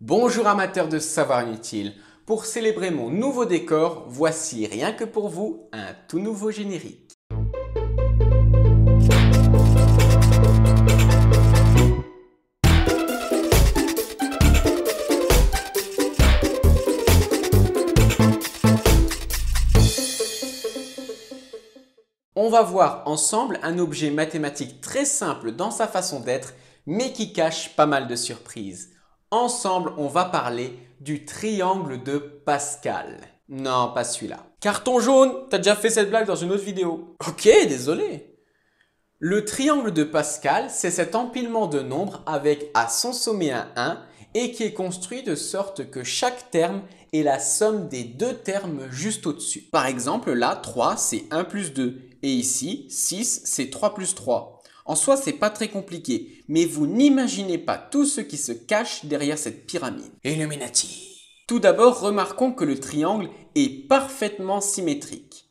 Bonjour amateurs de savoir inutile. Pour célébrer mon nouveau décor, voici rien que pour vous un tout nouveau générique. On va voir ensemble un objet mathématique très simple dans sa façon d'être, mais qui cache pas mal de surprises. Ensemble, on va parler du triangle de Pascal. Non, pas celui-là. Carton jaune, t'as déjà fait cette blague dans une autre vidéo. Ok, désolé. Le triangle de Pascal, c'est cet empilement de nombres avec à son sommet un 1 et qui est construit de sorte que chaque terme est la somme des deux termes juste au-dessus. Par exemple, là, 3, c'est 1 plus 2. Et ici, 6, c'est 3 plus 3. En soi, c'est pas très compliqué, mais vous n'imaginez pas tout ce qui se cache derrière cette pyramide. Illuminati. Tout d'abord, remarquons que le triangle est parfaitement symétrique.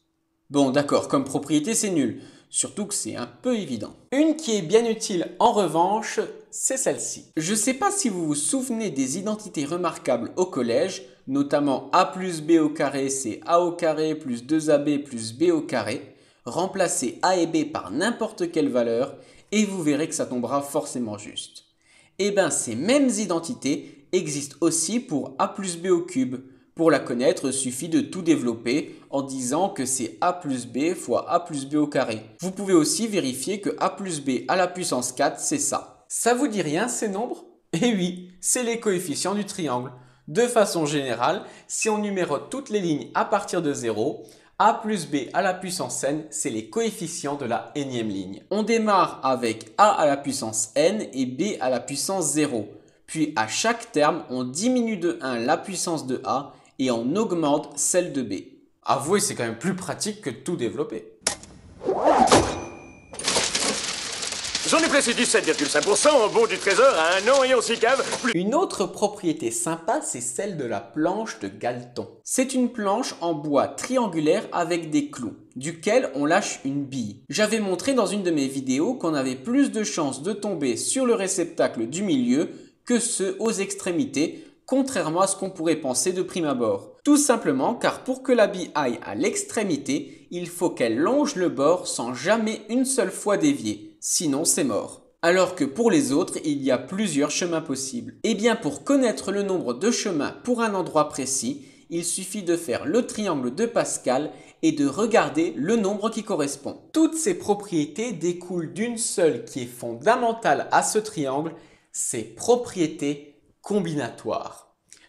Bon, d'accord, comme propriété, c'est nul, surtout que c'est un peu évident. Une qui est bien utile en revanche, c'est celle-ci. Je sais pas si vous vous souvenez des identités remarquables au collège, notamment a plus b au carré, c'est a au carré plus 2ab plus b au carré. Remplacez a et b par n'importe quelle valeur et vous verrez que ça tombera forcément juste. Et bien ces mêmes identités existent aussi pour a plus b au cube. Pour la connaître, il suffit de tout développer en disant que c'est a plus b fois a plus b au carré. Vous pouvez aussi vérifier que a plus b à la puissance 4, c'est ça. Ça vous dit rien ces nombres? Eh oui, c'est les coefficients du triangle. De façon générale, si on numérote toutes les lignes à partir de 0, a plus b à la puissance n, c'est les coefficients de la nème ligne. On démarre avec a à la puissance n et b à la puissance 0. Puis à chaque terme, on diminue de 1 la puissance de a et on augmente celle de b. Avouez, c'est quand même plus pratique que de tout développer. J'en ai placé 17,5% au bout du trésor à un an et on s'y cave. Une autre propriété sympa, c'est celle de la planche de Galton. C'est une planche en bois triangulaire avec des clous, duquel on lâche une bille. J'avais montré dans une de mes vidéos qu'on avait plus de chances de tomber sur le réceptacle du milieu que ceux aux extrémités, contrairement à ce qu'on pourrait penser de prime abord. Tout simplement car pour que la bille aille à l'extrémité, il faut qu'elle longe le bord sans jamais une seule fois dévier, sinon c'est mort. Alors que pour les autres, il y a plusieurs chemins possibles. Et bien pour connaître le nombre de chemins pour un endroit précis, il suffit de faire le triangle de Pascal et de regarder le nombre qui correspond. Toutes ces propriétés découlent d'une seule qui est fondamentale à ce triangle, ses propriétés combinatoires.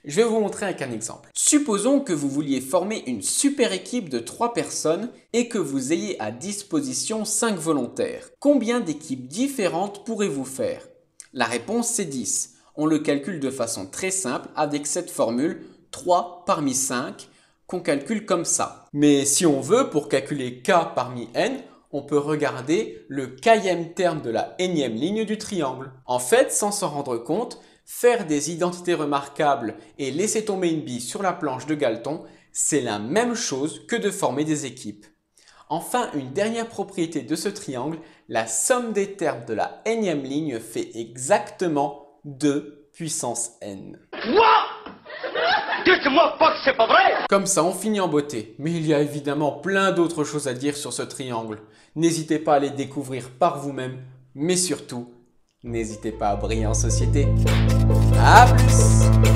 Je vais vous montrer avec un exemple. Supposons que vous vouliez former une super équipe de 3 personnes et que vous ayez à disposition 5 volontaires. Combien d'équipes différentes pourrez-vous faire? La réponse c'est 10. On le calcule de façon très simple avec cette formule 3 parmi 5 qu'on calcule comme ça. Mais si on veut, pour calculer k parmi n, on peut regarder le kème terme de la nème ligne du triangle. En fait, sans s'en rendre compte, faire des identités remarquables et laisser tomber une bille sur la planche de Galton, c'est la même chose que de former des équipes. Enfin, une dernière propriété de ce triangle, la somme des termes de la nème ligne fait exactement 2 puissance n. Dites-moi pas que c'est pas vrai! Comme ça, on finit en beauté. Mais il y a évidemment plein d'autres choses à dire sur ce triangle. N'hésitez pas à les découvrir par vous-même, mais surtout, n'hésitez pas à briller en société. À plus!